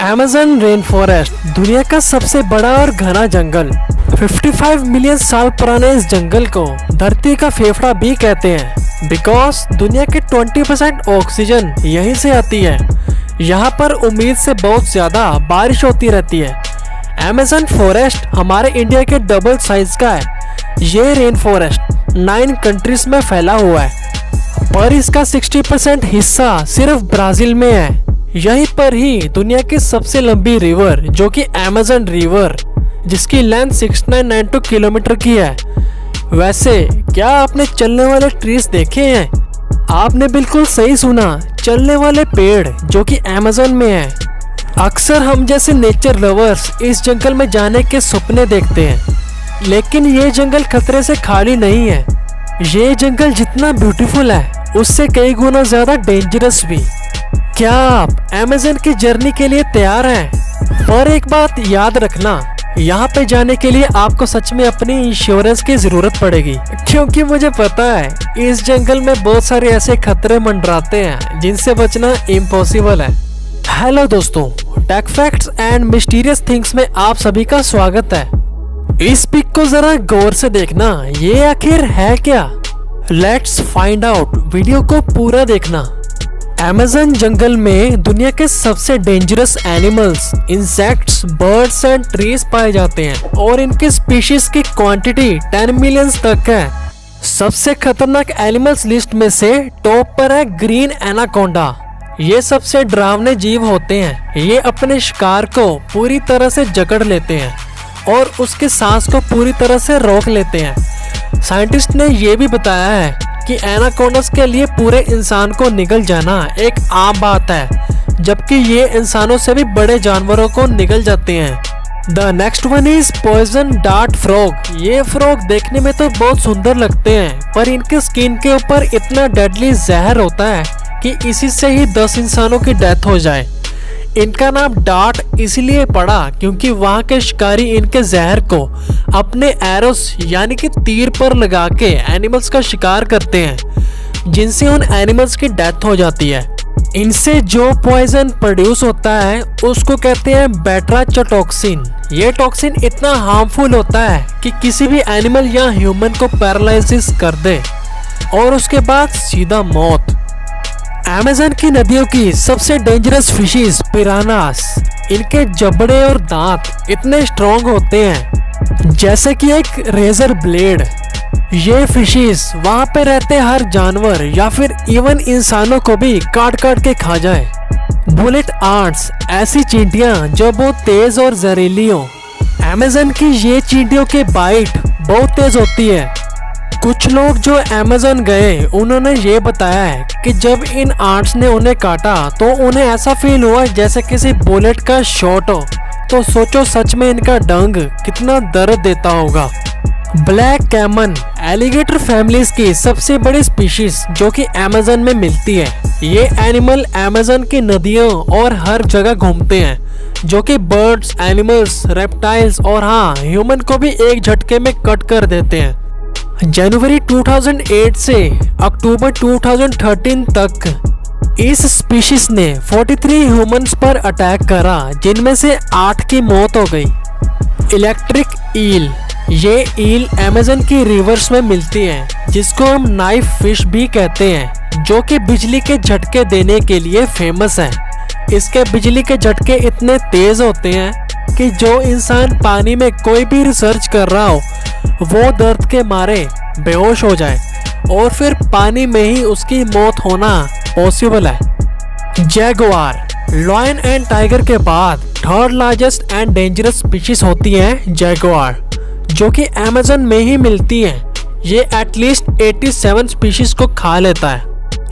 Amazon rain forest दुनिया का सबसे बड़ा और घना जंगल। 55 मिलियन साल पुराने इस जंगल को धरती का फेफड़ा भी कहते हैं, बिकॉज दुनिया के 20% ऑक्सीजन यहीं से आती है। यहाँ पर उम्मीद से बहुत ज्यादा बारिश होती रहती है। अमेज़न फॉरेस्ट हमारे इंडिया के डबल साइज का है। ये रेन फॉरेस्ट 9 कंट्रीज में फैला हुआ है, पर इसका 60% हिस्सा सिर्फ ब्राजील में है। यहीं पर ही दुनिया की सबसे लंबी रिवर जो कि अमेज़न रिवर, जिसकी लेंथ 6992 किलोमीटर की है। वैसे क्या आपने चलने वाले ट्रीज देखे हैं? आपने बिल्कुल सही सुना, चलने वाले पेड़ जो कि अमेज़न में है। अक्सर हम जैसे नेचर लवर्स इस जंगल में जाने के सपने देखते हैं, लेकिन ये जंगल खतरे से खाली नहीं है। ये जंगल जितना ब्यूटीफुल है उससे कई गुना ज्यादा डेंजरस भी। क्या आप अमेज़न की जर्नी के लिए तैयार हैं? पर एक बात याद रखना, यहाँ पे जाने के लिए आपको सच में अपनी इंश्योरेंस की जरूरत पड़ेगी, क्योंकि मुझे पता है इस जंगल में बहुत सारे ऐसे खतरे मंडराते हैं जिनसे बचना इम्पॉसिबल है। हेलो दोस्तों, tech facts and mysterious things में आप सभी का स्वागत है। इस पिक को जरा गौर से देखना, ये आखिर है क्या? लेट्स फाइंड आउट, वीडियो को पूरा देखना। अमेज़न जंगल में दुनिया के सबसे dangerous animals, insects, birds and trees पाए जाते हैं और इनके स्पीशीज की क्वांटिटी 10 मिलियंस तक है। सबसे खतरनाक एनिमल्स लिस्ट में से टॉप पर है ग्रीन एनाकोंडा। ये सबसे डरावने जीव होते हैं। ये अपने शिकार को पूरी तरह से जकड़ लेते हैं और उसके सांस को पूरी तरह से रोक लेते हैं। साइंटिस्ट ने ये भी बताया है कि एनाकोंडास के लिए पूरे इंसान को निगल जाना एक आम बात है, जबकि ये इंसानों से भी बड़े जानवरों को निगल जाते हैं। The next one is poison dart frog. ये फ्रॉग देखने में तो बहुत सुंदर लगते हैं, पर इनके स्किन के ऊपर इतना डेडली जहर होता है कि इसी से ही 10 इंसानों की डेथ हो जाए। इनका नाम डार्ट इसलिए पड़ा क्योंकि वहाँ के शिकारी इनके जहर को अपने एरोस यानी कि तीर पर लगा के एनिमल्स का शिकार करते हैं, जिनसे उन एनिमल्स की डेथ हो जाती है। इनसे जो पॉइजन प्रोड्यूस होता है उसको कहते हैं बेट्राचोटॉक्सिन। ये टॉक्सिन इतना हार्मफुल होता है कि किसी भी एनिमल या ह्यूमन को पैरालिसिस कर दे और उसके बाद सीधा मौत। अमेज़न की नदियों की सबसे डेंजरस फिशेस पिरानास। इनके जबड़े और दांत इतने स्ट्रॉन्ग होते हैं जैसे कि एक रेजर ब्लेड। ये फिशेस वहाँ पे रहते हर जानवर या फिर इवन इंसानों को भी काट काट के खा जाए। बुलेट आंट्स, ऐसी चींटियां जो बहुत तेज और जहरीली हो। अमेज़न की ये चींटियों के बाइट बहुत तेज होती है। कुछ लोग जो अमेज़न गए उन्होंने ये बताया है कि जब इन आंट्स ने उन्हें काटा तो उन्हें ऐसा फील हुआ जैसे किसी बुलेट का शॉट हो। तो सोचो सच में इनका डंग कितना दर्द देता होगा। ब्लैक कैमन, एलिगेटर फैमिलीज की सबसे बड़ी स्पीशीज जो कि अमेज़न में मिलती है। ये एनिमल अमेज़न की नदियों और हर जगह घूमते हैं, जो कि बर्ड्स, एनिमल्स, रेप्टाइल्स और हाँ ह्यूमन को भी एक झटके में कट कर देते हैं। जनवरी 2008 से अक्टूबर 2013 तक इस स्पीशीज ने 43 ह्यूमंस पर अटैक करा, जिनमें से 8 की मौत हो गई। इलेक्ट्रिक ईल, ये ईल अमेज़न की रिवर्स में मिलती है, जिसको हम नाइफ फिश भी कहते हैं, जो कि बिजली के झटके देने के लिए फेमस है। इसके बिजली के झटके इतने तेज होते हैं कि जो इंसान पानी में कोई भी रिसर्च कर रहा हो वो दर्द के मारे बेहोश हो जाए और फिर पानी में ही उसकी मौत होना पॉसिबल है। जैगुआर, लायन एंड टाइगर के बाद third largest and dangerous species होती है जैगुआर, जो कि अमेज़न में ही मिलती है। ये एटलीस्ट 87 स्पीशीज को खा लेता है,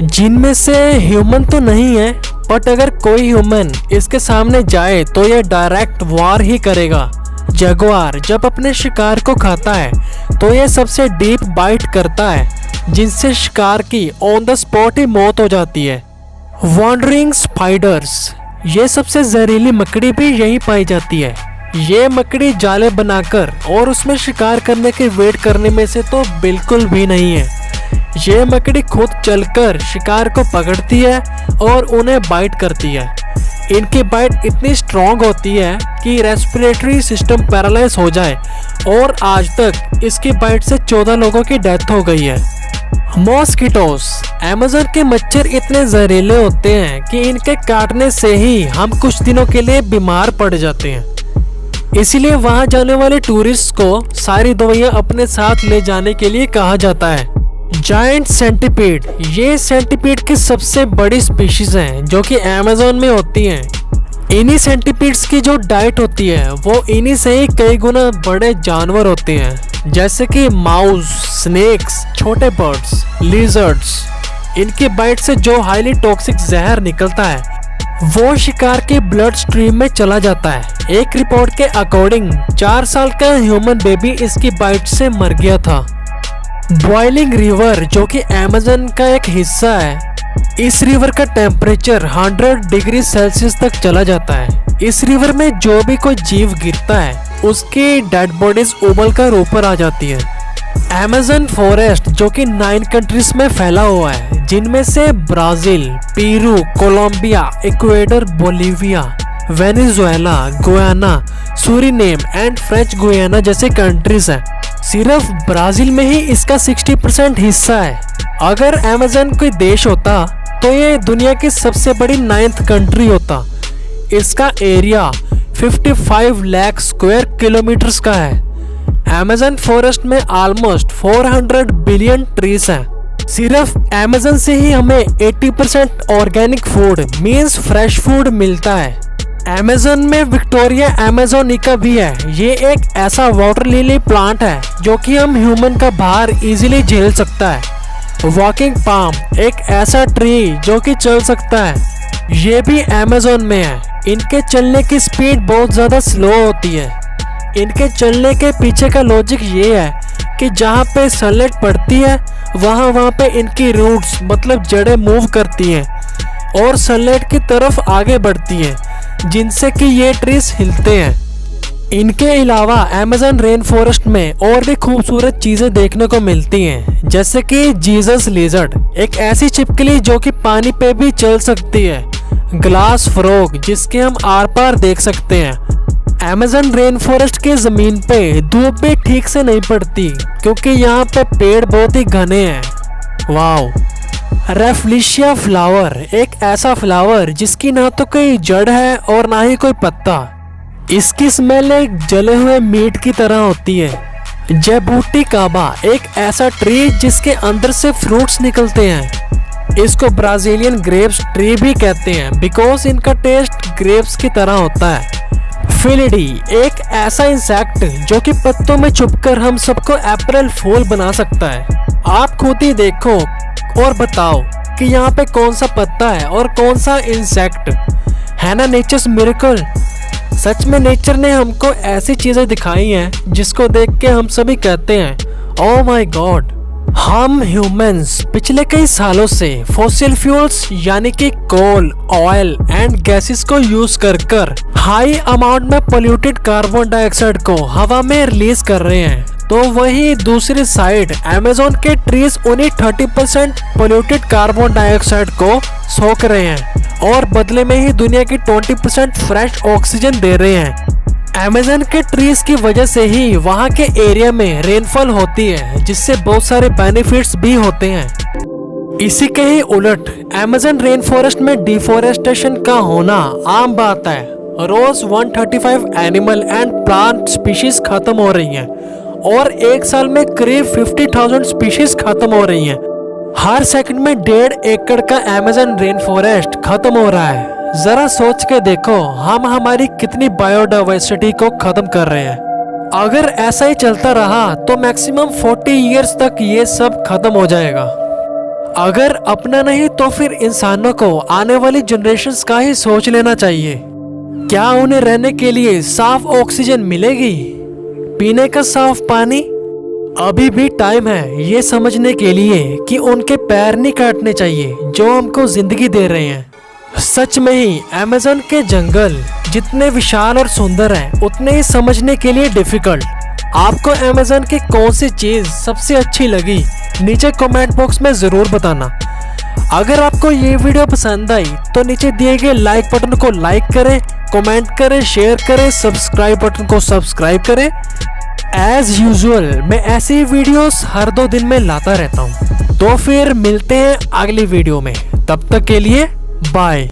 जिनमें से ह्यूमन तो नहीं है, बट अगर कोई ह्यूमन इसके सामने जाए तो ये डायरेक्ट वार ही करेगा। जगुआर जब अपने शिकार को खाता है तो ये सबसे डीप बाइट करता है, जिनसे शिकार की ऑन द स्पॉट ही मौत हो जाती है। वॉन्डरिंग स्पाइडर्स, ये सबसे जहरीली मकड़ी भी यहीं पाई जाती है। ये मकड़ी जाले बनाकर और उसमें शिकार करने के वेट करने में से तो बिल्कुल भी नहीं है। ये मकड़ी खुद चलकर शिकार को पकड़ती है और उन्हें बाइट करती है। इनकी बाइट इतनी स्ट्रॉन्ग होती है कि रेस्पिरेटरी सिस्टम पैरालाइज हो जाए और आज तक इसकी बाइट से 14 लोगों की डेथ हो गई है। मॉस्किटोस, अमेज़न के मच्छर इतने जहरीले होते हैं कि इनके काटने से ही हम कुछ दिनों के लिए बीमार पड़ जाते हैं। इसीलिए वहां जाने वाले टूरिस्ट को सारी दवाइयां अपने साथ ले जाने के लिए कहा जाता है। जायंट सेंटीपीड, ये सेंटीपीड की सबसे बड़ी स्पीशीज हैं जो कि अमेज़न में होती हैं। इन्हीं सेंटीपीड्स की जो डाइट होती है वो इन्हीं से ही कई गुना बड़े जानवर होते हैं, जैसे कि माउस, स्नेक्स, छोटे बर्ड्स, लिजर्ड्स। इनकी बाइट से जो हाईली टॉक्सिक जहर निकलता है वो शिकार के ब्लड स्ट्रीम में चला जाता है। एक रिपोर्ट के अकॉर्डिंग 4 साल का ह्यूमन बेबी इसकी बाइट से मर गया था। बॉइलिंग रिवर, जो कि अमेज़न का एक हिस्सा है, इस रिवर का टेम्परेचर 100 डिग्री सेल्सियस तक चला जाता है। इस रिवर में जो भी कोई जीव गिरता है उसकी डेड बॉडीज उबल कर ऊपर आ जाती है। अमेज़न फॉरेस्ट, जो कि 9 कंट्रीज में फैला हुआ है, जिनमें से Brazil, Peru, Colombia, Ecuador, Bolivia, Venezuela, Guyana, Suriname and French Guiana जैसे कंट्रीज हैं। सिर्फ ब्राजील में ही इसका 60% हिस्सा है। अगर अमेज़न कोई देश होता तो ये दुनिया की सबसे बड़ी 9th कंट्री होता। इसका एरिया 55 लाख स्क्वायर किलोमीटर्स का है। अमेज़न फॉरेस्ट में ऑलमोस्ट 400 बिलियन ट्रीज हैं। सिर्फ अमेज़न से ही हमें 80% organic food means fresh food मिलता है। अमेज़न में विक्टोरिया अमेज़ोनिका भी है। ये एक ऐसा वाटर लिली प्लांट है जो कि हम ह्यूमन का भार इजीली झेल सकता है। वॉकिंग पाम, एक ऐसा ट्री जो कि चल सकता है, ये भी अमेज़न में है। इनके चलने की स्पीड बहुत ज़्यादा स्लो होती है। इनके चलने के पीछे का लॉजिक ये है कि जहाँ पे सनलाइट पड़ती है वहाँ पे इनकी रूट्स मतलब जड़ें मूव करती हैं और सनलाइट की तरफ आगे बढ़ती हैं, जिनसे कि ये ट्रीज हिलते हैं। इनके अलावा अमेज़न रेन फॉरेस्ट में और भी खूबसूरत चीजें देखने को मिलती हैं, जैसे कि जीसस लिजर्ड, एक ऐसी छिपकली जो कि पानी पे भी चल सकती है। ग्लास फ्रॉग, जिसके हम आर पार देख सकते हैं। अमेज़न रेन फॉरेस्ट की जमीन पे धूप भी ठीक से नहीं पड़ती क्योंकि यहाँ पे पेड़ बहुत ही घने हैं। वाओ। रेफ्लिशिया फ्लावर, एक ऐसा फ्लावर जिसकी ना तो कोई जड़ है और ना ही कोई पत्ता। इसकी स्मेल एक जले हुए मीट की तरह होती है। जेबूटी काबा, एक ऐसा ट्री जिसके अंदर से फ्रूट्स निकलते हैं। इसको ब्राजीलियन ग्रेप्स ट्री भी कहते हैं बिकॉज इनका टेस्ट ग्रेप्स की तरह होता है। फिलिडी, एक ऐसा इंसेक्ट जो कि पत्तों में छुपकर हम सबको अप्रैल फूल बना सकता है। आप खुद ही देखो और बताओ कि यहाँ पे कौन सा पत्ता है और कौन सा इंसेक्ट है ना। Natures miracle. सच में नेचर ने हमको ऐसी चीजें दिखाई हैं जिसको देख के हम सभी कहते हैं ओह माय गॉड। हम ह्यूमंस पिछले कई सालों से फॉसिल फ्यूल्स यानी कि कोल, ऑयल एंड गैसेस को यूज कर हाई अमाउंट में पोल्यूटेड कार्बन डाइऑक्साइड को हवा में रिलीज कर रहे हैं, तो वही दूसरी साइड अमेज़न के ट्रीज उन्हीं 30% पोल्यूटेड कार्बन डाइऑक्साइड को सोख रहे हैं और बदले में ही दुनिया की 20% फ्रेश ऑक्सीजन दे रहे हैं। अमेज़न के ट्रीज की वजह से ही वहाँ के एरिया में रेनफॉल होती है, जिससे बहुत सारे बेनिफिट्स भी होते हैं। इसी के ही उलट अमेज़न रेन फॉरेस्ट में डिफोरेस्टेशन का होना आम बात है। रोज 135 एनिमल एंड प्लांट स्पीशीज खत्म हो रही हैं और एक साल में करीब 50,000 स्पीशीज खत्म हो रही हैं। हर सेकंड में 1.5 एकड़ का अमेज़न रेन फॉरेस्ट खत्म हो रहा है। जरा सोच के देखो हम हमारी कितनी बायोडाइवर्सिटी को खत्म कर रहे हैं। अगर ऐसा ही चलता रहा तो मैक्सिमम 40 इयर्स तक ये सब खत्म हो जाएगा। अगर अपना नहीं तो फिर इंसानों को आने वाली जनरेशंस का ही सोच लेना चाहिए। क्या उन्हें रहने के लिए साफ ऑक्सीजन मिलेगी, पीने का साफ पानी? अभी भी टाइम है ये समझने के लिए कि उनके पैर नहीं काटने चाहिए जो हमको जिंदगी दे रहे हैं। सच में ही अमेज़न के जंगल जितने विशाल और सुंदर हैं उतने ही समझने के लिए डिफिकल्ट। आपको अमेज़न की कौन सी चीज सबसे अच्छी लगी नीचे कमेंट बॉक्स में जरूर बताना। अगर आपको ये वीडियो पसंद आई तो नीचे दिए गए लाइक बटन को लाइक करें, कमेंट करें, शेयर करें, सब्सक्राइब बटन को सब्सक्राइब करें। एज यूजुअल मैं ऐसी ही वीडियोस हर 2 दिन में लाता रहता हूँ। तो फिर मिलते हैं अगली वीडियो में, तब तक के लिए बाय।